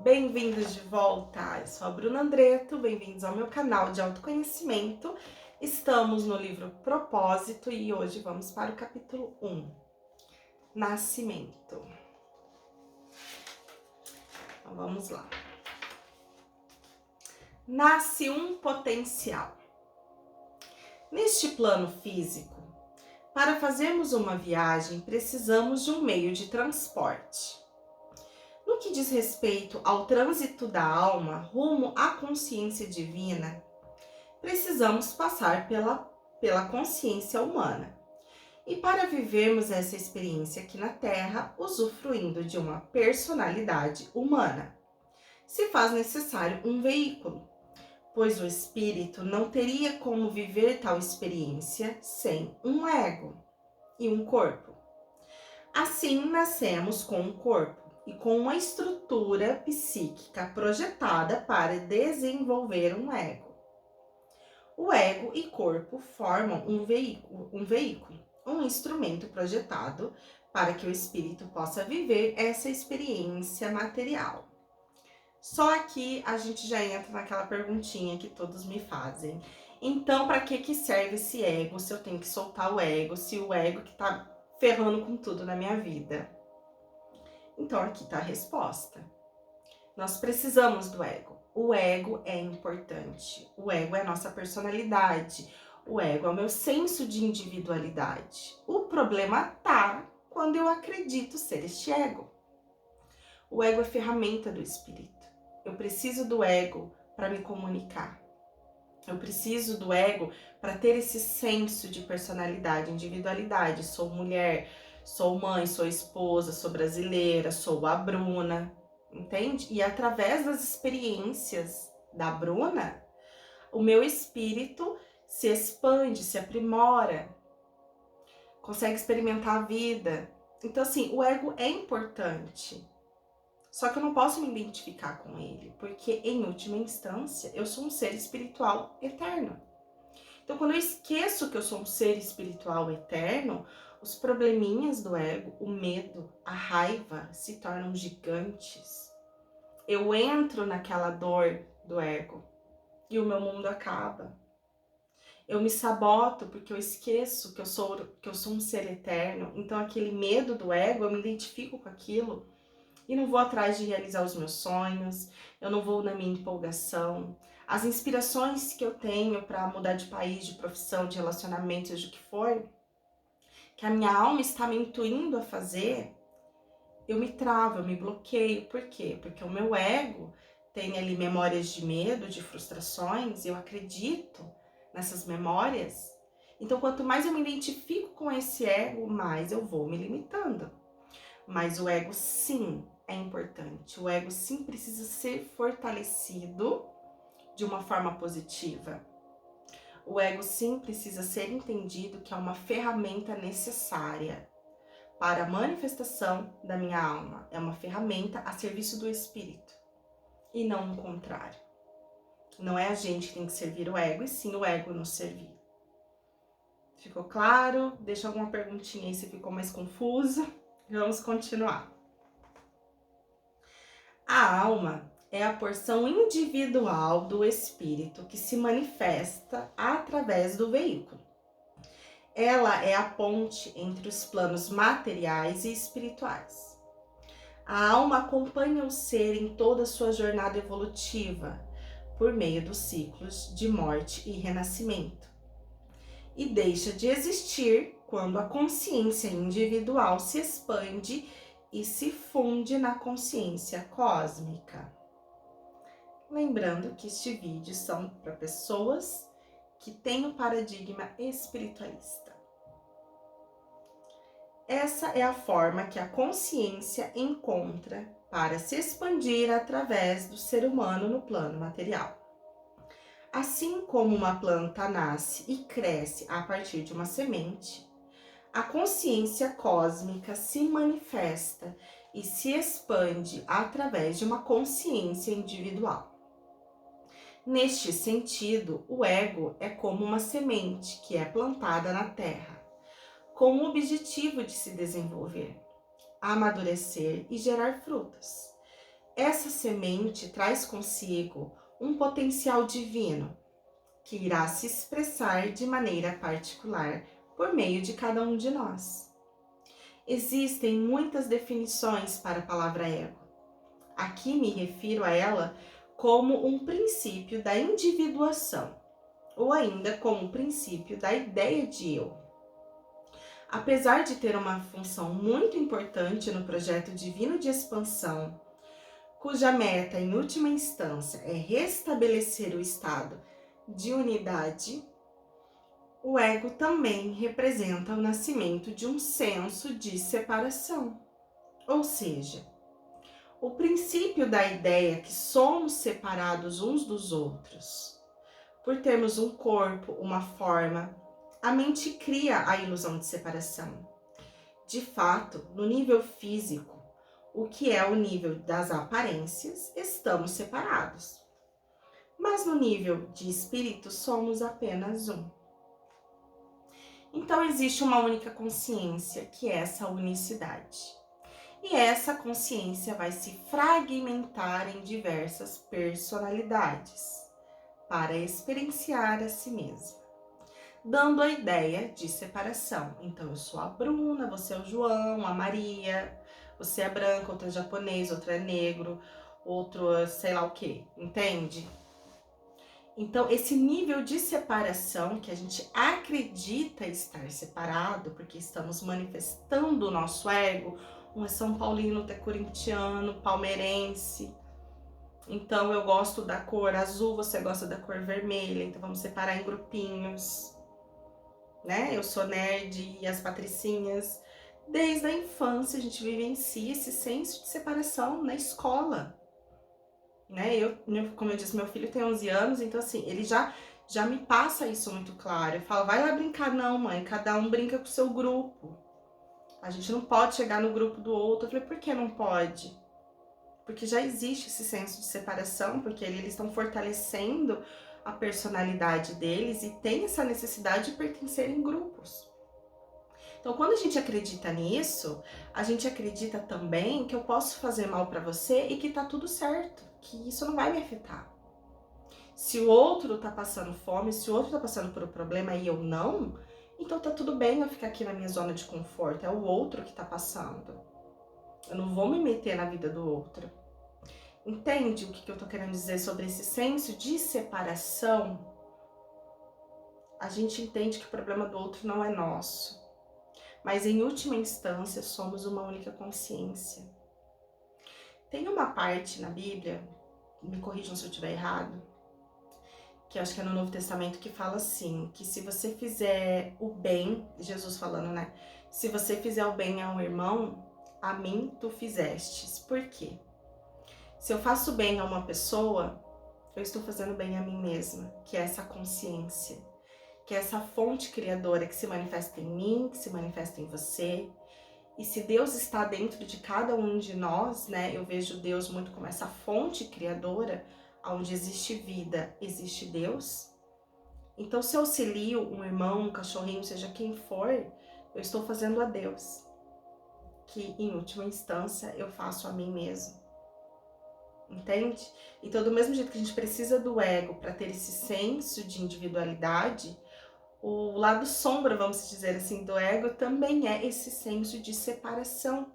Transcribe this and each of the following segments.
Bem-vindos de volta! Eu sou a Bruna Andreto, bem-vindos ao meu canal de autoconhecimento. Estamos no livro Propósito e hoje vamos para o capítulo 1, Nascimento. Então vamos lá. Nasce um potencial. Neste plano físico, para fazermos uma viagem, precisamos de um meio de transporte. No que diz respeito ao trânsito da alma rumo à consciência divina, precisamos passar pela consciência humana. E para vivermos essa experiência aqui na Terra, usufruindo de uma personalidade humana, se faz necessário um veículo, pois o espírito não teria como viver tal experiência sem um ego e um corpo. Assim, nascemos com um corpo e com uma estrutura psíquica projetada para desenvolver um ego. O ego e corpo formam um veículo, um instrumento projetado para que o espírito possa viver essa experiência material. Só aqui a gente já entra naquela perguntinha que todos me fazem. Então, para que serve esse ego se eu tenho que soltar o ego, se o ego que tá ferrando com tudo na minha vida? Então, aqui tá a resposta. Nós precisamos do ego. O ego é importante. O ego é a nossa personalidade. O ego é o meu senso de individualidade. O problema tá quando eu acredito ser este ego. O ego é ferramenta do espírito. Eu preciso do ego para me comunicar. Eu preciso do ego para ter esse senso de personalidade, individualidade. Sou mulher, sou mãe, sou esposa, sou brasileira, sou a Bruna. Entende? E através das experiências da Bruna, o meu espírito se expande, se aprimora, consegue experimentar a vida. Então, assim, o ego é importante. Só que eu não posso me identificar com ele, porque em última instância eu sou um ser espiritual eterno. Então, quando eu esqueço que eu sou um ser espiritual eterno, os probleminhas do ego, o medo, a raiva se tornam gigantes. Eu entro naquela dor do ego e o meu mundo acaba. Eu me saboto porque eu esqueço que eu sou um ser eterno. Então aquele medo do ego, eu me identifico com aquilo e não vou atrás de realizar os meus sonhos, eu não vou na minha empolgação. As inspirações que eu tenho para mudar de país, de profissão, de relacionamento, seja o que for, que a minha alma está me intuindo a fazer, eu me travo, eu me bloqueio. Por quê? Porque o meu ego tem ali memórias de medo, de frustrações, eu acredito nessas memórias. Então, quanto mais eu me identifico com esse ego, mais eu vou me limitando. Mas o ego, sim, é importante. O ego, sim, precisa ser fortalecido de uma forma positiva. O ego, sim, precisa ser entendido que é uma ferramenta necessária para a manifestação da minha alma. É uma ferramenta a serviço do espírito e não o contrário. Não é a gente que tem que servir o ego, e sim o ego nos servir. Ficou claro? Deixa alguma perguntinha aí se ficou mais confuso. Vamos continuar. A alma é a porção individual do espírito que se manifesta através do veículo. Ela é a ponte entre os planos materiais e espirituais. A alma acompanha o ser em toda a sua jornada evolutiva, por meio dos ciclos de morte e renascimento, e deixa de existir quando a consciência individual se expande e se funde na consciência cósmica. Lembrando que este vídeo são para pessoas que têm o paradigma espiritualista. Essa é a forma que a consciência encontra para se expandir através do ser humano no plano material. Assim como uma planta nasce e cresce a partir de uma semente, a consciência cósmica se manifesta e se expande através de uma consciência individual. Neste sentido, o ego é como uma semente que é plantada na terra, com o objetivo de se desenvolver, amadurecer e gerar frutos. essa semente traz consigo um potencial divino que irá se expressar de maneira particular por meio de cada um de nós. Existem muitas definições para a palavra ego. Aqui me refiro a ela como um princípio da individuação, ou ainda como o princípio da ideia de eu. Apesar de ter uma função muito importante no projeto divino de expansão, cuja meta, em última instância, é restabelecer o estado de unidade, o ego também representa o nascimento de um senso de separação. Ou seja, o princípio da ideia que somos separados uns dos outros. Por termos um corpo, uma forma, a mente cria a ilusão de separação. De fato, no nível físico, o que é o nível das aparências, estamos separados. Mas no nível de espírito, somos apenas um. Então existe uma única consciência, que é essa unicidade. E essa consciência vai se fragmentar em diversas personalidades para experienciar a si mesma, dando a ideia de separação. Então eu sou a Bruna, você é o João, a Maria, você é branca, outro é japonês, outro é negro, outro é sei lá o que, entende? Então, esse nível de separação que a gente acredita estar separado, porque estamos manifestando o nosso ego, um é São Paulino, outro é corintiano, palmeirense. Então, eu gosto da cor azul, você gosta da cor vermelha, então vamos separar em grupinhos, né? Eu sou nerd e as patricinhas. Desde a infância, a gente vivencia esse senso de separação na escola. Né? Como eu disse, meu filho tem 11 anos, então assim, ele já me passa isso muito claro. Eu falo, vai lá brincar. Não, mãe, cada um brinca com o seu grupo. A gente não pode chegar no grupo do outro. Eu falei, por que não pode? Porque já existe esse senso de separação, porque eles estão fortalecendo a personalidade deles e tem essa necessidade de pertencer em grupos. Então, quando a gente acredita nisso, a gente acredita também que eu posso fazer mal para você e que tá tudo certo, que isso não vai me afetar. Se o outro tá passando fome, se o outro tá passando por um problema e eu não, então tá tudo bem eu ficar aqui na minha zona de conforto, é o outro que tá passando. Eu não vou me meter na vida do outro. Entende o que eu tô querendo dizer sobre esse senso de separação? A gente entende que o problema do outro não é nosso. Mas em última instância somos uma única consciência. Tem uma parte na Bíblia, me corrijam se eu estiver errado, que eu acho que é no Novo Testamento, que fala assim, que se você fizer o bem, Jesus falando, né? Se você fizer o bem a um irmão, a mim tu fizestes. Por quê? Se eu faço bem a uma pessoa, eu estou fazendo bem a mim mesma, que é essa consciência. Que é essa fonte criadora que se manifesta em mim, que se manifesta em você. E se Deus está dentro de cada um de nós, né? Eu vejo Deus muito como essa fonte criadora, onde existe vida, existe Deus. Então, se eu auxilio um irmão, um cachorrinho, seja quem for, eu estou fazendo a Deus. Que, em última instância, eu faço a mim mesmo. Entende? Então, do mesmo jeito que a gente precisa do ego para ter esse senso de individualidade, o lado sombra, vamos dizer assim, do ego também é esse senso de separação,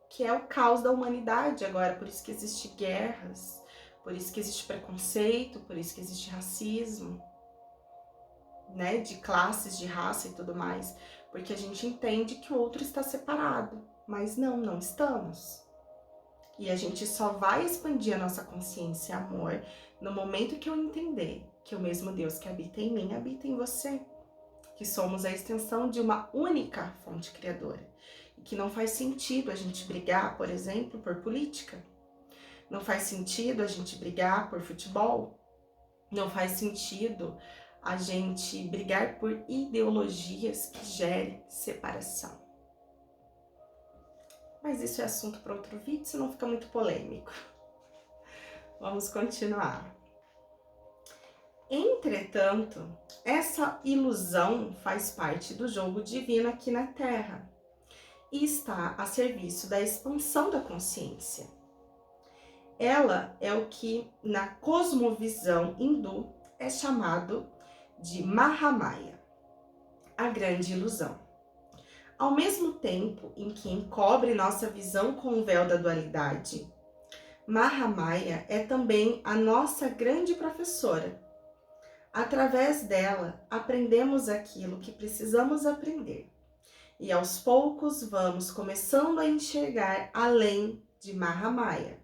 que é o caos da humanidade agora. Por isso que existe guerras, por isso que existe preconceito, por isso que existe racismo, né, de classes, de raça e tudo mais, porque a gente entende que o outro está separado, mas não estamos. E a gente só vai expandir a nossa consciência e amor no momento que eu entender que o mesmo Deus que habita em mim habita em você. Que somos a extensão de uma única fonte criadora. E que não faz sentido a gente brigar, por exemplo, por política. Não faz sentido a gente brigar por futebol. Não faz sentido a gente brigar por ideologias que gerem separação. Mas isso é assunto para outro vídeo, senão fica muito polêmico. Vamos continuar. Entretanto, essa ilusão faz parte do jogo divino aqui na Terra e está a serviço da expansão da consciência. Ela é o que na cosmovisão hindu é chamado de Mahamaya, a grande ilusão. Ao mesmo tempo em que encobre nossa visão com o véu da dualidade, Mahamaya é também a nossa grande professora. Através dela, aprendemos aquilo que precisamos aprender. E aos poucos vamos começando a enxergar além de Mahamaya.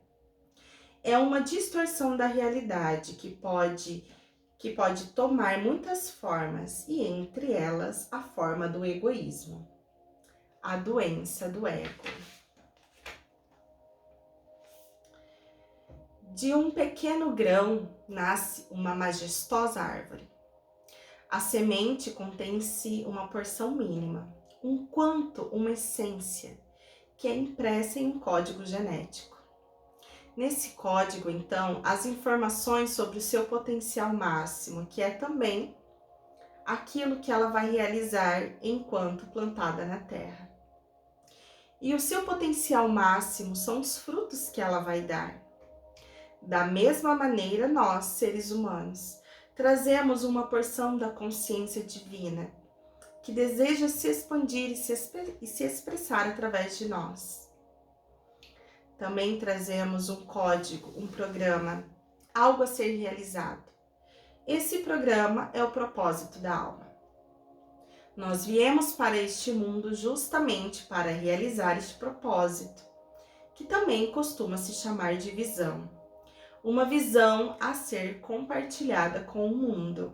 É uma distorção da realidade que pode tomar muitas formas, e entre elas a forma do egoísmo, a doença do ego. De um pequeno grão nasce uma majestosa árvore. A semente contém em si uma porção mínima, um quanto uma essência, que é impressa em um código genético. Nesse código, então, as informações sobre o seu potencial máximo, que é também aquilo que ela vai realizar enquanto plantada na terra. E o seu potencial máximo são os frutos que ela vai dar. Da mesma maneira, nós, seres humanos, trazemos uma porção da consciência divina que deseja se expandir e se expressar através de nós. Também trazemos um código, um programa, algo a ser realizado. Esse programa é o propósito da alma. Nós viemos para este mundo justamente para realizar este propósito, que também costuma se chamar de visão. Uma visão a ser compartilhada com o mundo.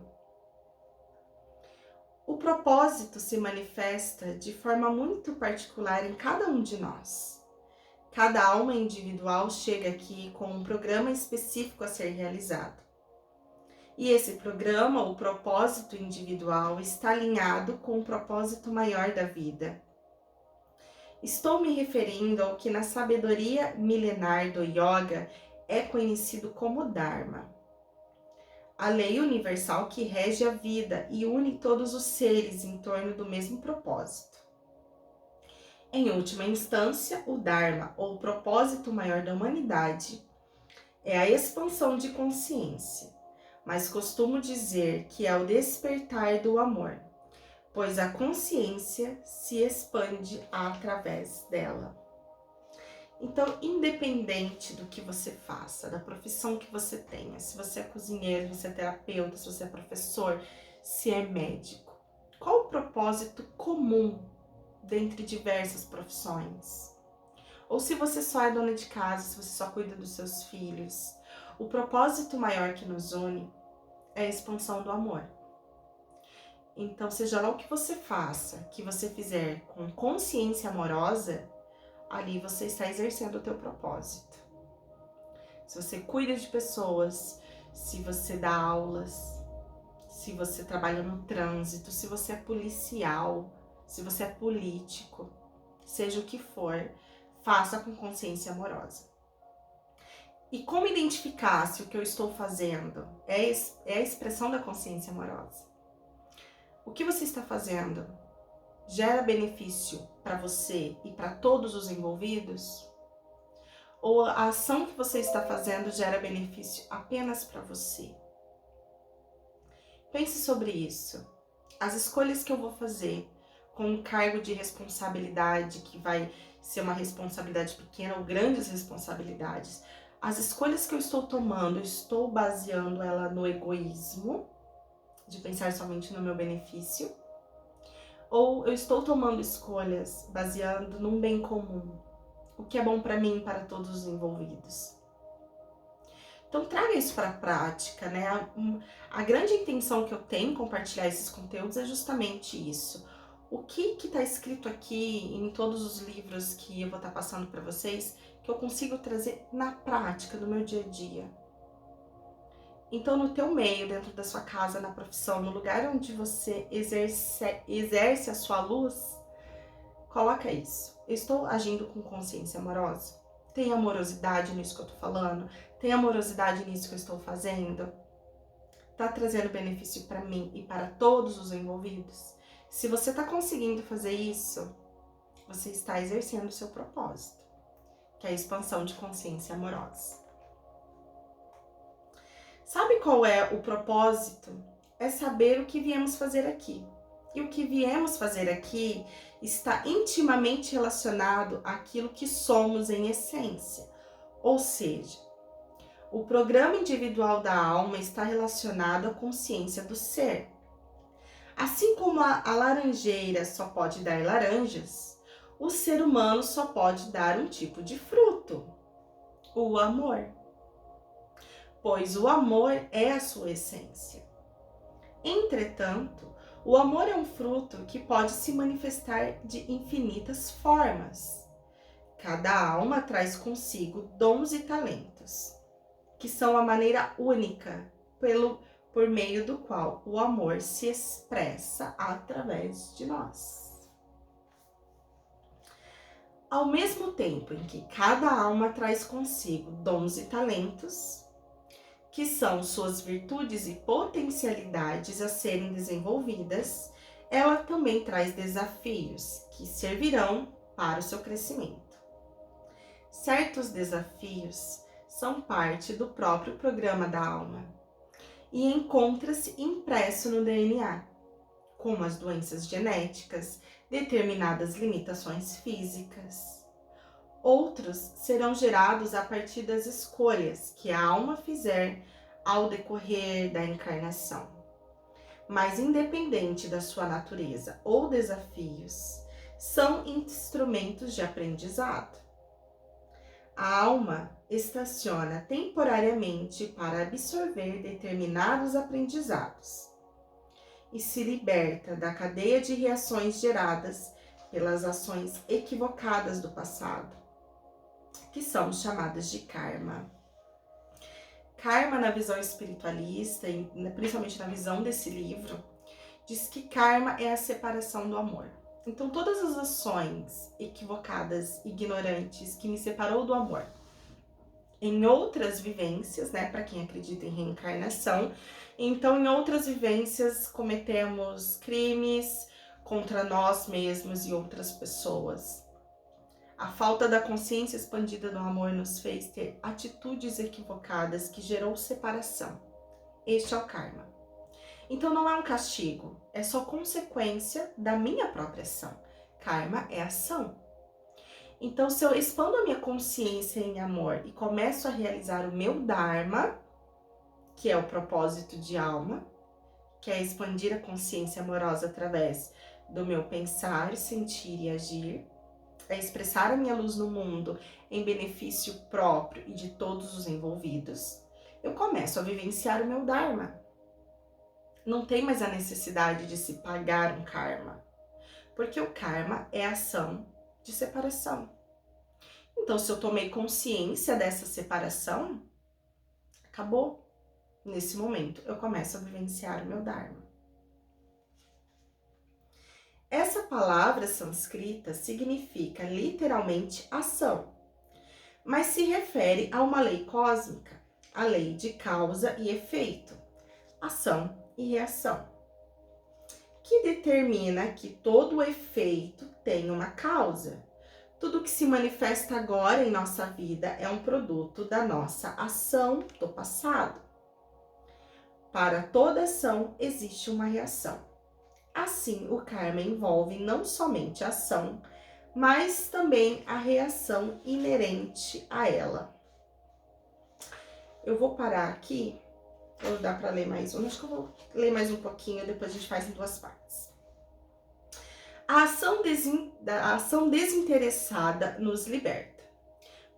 O propósito se manifesta de forma muito particular em cada um de nós. Cada alma individual chega aqui com um programa específico a ser realizado. E esse programa, o propósito individual, está alinhado com o propósito maior da vida. Estou me referindo ao que na sabedoria milenar do yoga é conhecido como Dharma. A lei universal que rege a vida e une todos os seres em torno do mesmo propósito. Em última instância, o Dharma, ou o propósito maior da humanidade, é a expansão de consciência, mas costumo dizer que é o despertar do amor, pois a consciência se expande através dela. Então, independente do que você faça, da profissão que você tenha, se você é cozinheiro, se você é terapeuta, se você é professor, se é médico, qual o propósito comum dentre diversas profissões? Ou se você só é dona de casa, se você só cuida dos seus filhos, o propósito maior que nos une é a expansão do amor. Então, seja lá o que você faça, que você fizer com consciência amorosa, ali você está exercendo o teu propósito. Se você cuida de pessoas, se você dá aulas, se você trabalha no trânsito, se você é policial, se você é político, seja o que for, faça com consciência amorosa. E como identificar se o que eu estou fazendo é a expressão da consciência amorosa? O que você está fazendo gera benefício para você e para todos os envolvidos? Ou a ação que você está fazendo gera benefício apenas para você? Pense sobre isso. As escolhas que eu vou fazer com um cargo de responsabilidade, que vai ser uma responsabilidade pequena ou grandes responsabilidades, as escolhas que eu estou tomando, eu estou baseando ela no egoísmo, de pensar somente no meu benefício, ou eu estou tomando escolhas baseando num bem comum, o que é bom para mim e para todos os envolvidos. Então traga isso para a prática, né? A grande intenção que eu tenho em compartilhar esses conteúdos é justamente isso. O que está escrito aqui em todos os livros que eu vou estar passando para vocês, que eu consigo trazer na prática, no meu dia a dia. Então, no teu meio, dentro da sua casa, na profissão, no lugar onde você exerce a sua luz, coloca isso. Eu estou agindo com consciência amorosa? Tem amorosidade nisso que eu tô falando? Tem amorosidade nisso que eu estou fazendo? Tá trazendo benefício para mim e para todos os envolvidos? Se você tá conseguindo fazer isso, você está exercendo o seu propósito, que é a expansão de consciência amorosa. qual é o propósito? É saber o que viemos fazer aqui. E o que viemos fazer aqui está intimamente relacionado àquilo que somos em essência. Ou seja, o programa individual da alma está relacionado à consciência do ser. Assim como a laranjeira só pode dar laranjas, o ser humano só pode dar um tipo de fruto, o amor. Pois o amor é a sua essência. Entretanto, o amor é um fruto que pode se manifestar de infinitas formas. Cada alma traz consigo dons e talentos, que são a maneira única por meio do qual o amor se expressa através de nós. Ao mesmo tempo em que cada alma traz consigo dons e talentos, que são suas virtudes e potencialidades a serem desenvolvidas, ela também traz desafios que servirão para o seu crescimento. Certos desafios são parte do próprio programa da alma e encontra-se impresso no DNA, como as doenças genéticas, determinadas limitações físicas. Outros serão gerados a partir das escolhas que a alma fizer ao decorrer da encarnação. Mas independente da sua natureza ou desafios, são instrumentos de aprendizado. A alma estaciona temporariamente para absorver determinados aprendizados e se liberta da cadeia de reações geradas pelas ações equivocadas do passado, que são chamadas de karma. Karma, na visão espiritualista, e principalmente na visão desse livro, diz que karma é a separação do amor. Então, todas as ações equivocadas, ignorantes, que me separou do amor, em outras vivências, né, para quem acredita em reencarnação, então em outras vivências cometemos crimes contra nós mesmos e outras pessoas. A falta da consciência expandida do amor nos fez ter atitudes equivocadas que gerou separação. Este é o karma. Então não é um castigo, é só consequência da minha própria ação. Karma é ação. Então, se eu expando a minha consciência em amor e começo a realizar o meu Dharma, que é o propósito de alma, que é expandir a consciência amorosa através do meu pensar, sentir e agir, é expressar a minha luz no mundo em benefício próprio e de todos os envolvidos, eu começo a vivenciar o meu Dharma. Não tem mais a necessidade de se pagar um karma, porque o karma é ação de separação. Então, se eu tomei consciência dessa separação, acabou. Nesse momento, eu começo a vivenciar o meu Dharma. Essa palavra sânscrita significa literalmente ação, mas se refere a uma lei cósmica, a lei de causa e efeito, ação e reação, que determina que todo efeito tem uma causa. Tudo que se manifesta agora em nossa vida é um produto da nossa ação do passado. Para toda ação existe uma reação. Assim, o karma envolve não somente a ação, mas também a reação inerente a ela. Eu vou parar aqui, ou dá para ler mais um? Acho que eu vou ler mais um pouquinho, depois a gente faz em duas partes. A ação desinteressada nos liberta,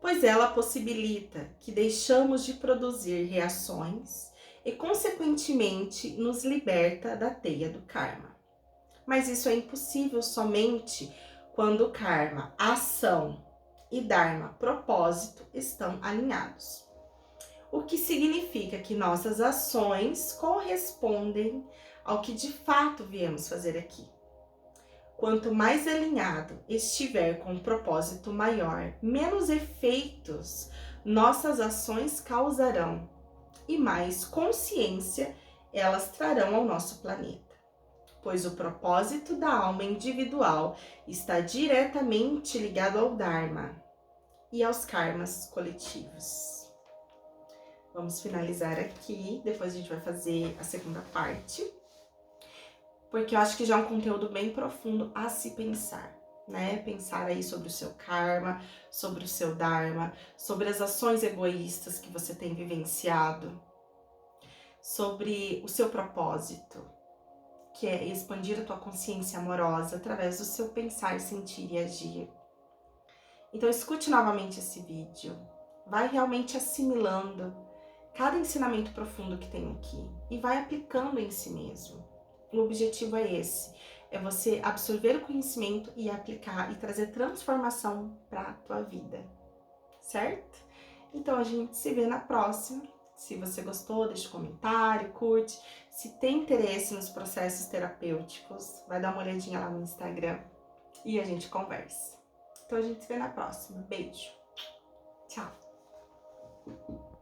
pois ela possibilita que deixamos de produzir reações e, consequentemente, nos liberta da teia do karma. Mas isso é impossível somente quando o karma, ação e dharma, propósito, estão alinhados. O que significa que nossas ações correspondem ao que de fato viemos fazer aqui. Quanto mais alinhado estiver com um propósito maior, menos efeitos nossas ações causarão e mais consciência elas trarão ao nosso planeta. Pois o propósito da alma individual está diretamente ligado ao Dharma e aos karmas coletivos. Vamos finalizar aqui, depois a gente vai fazer a segunda parte, porque eu acho que já é um conteúdo bem profundo a se pensar, né? Pensar aí sobre o seu karma, sobre o seu dharma, sobre as ações egoístas que você tem vivenciado, sobre o seu propósito, que é expandir a tua consciência amorosa através do seu pensar, sentir e agir. Então escute novamente esse vídeo, vai realmente assimilando cada ensinamento profundo que tem aqui e vai aplicando em si mesmo. O objetivo é esse, é você absorver o conhecimento e aplicar e trazer transformação para a tua vida, certo? Então a gente se vê na próxima. Se você gostou, deixa um comentário, curte. Se tem interesse nos processos terapêuticos, vai dar uma olhadinha lá no Instagram e a gente conversa. Então a gente se vê na próxima. Beijo. Tchau.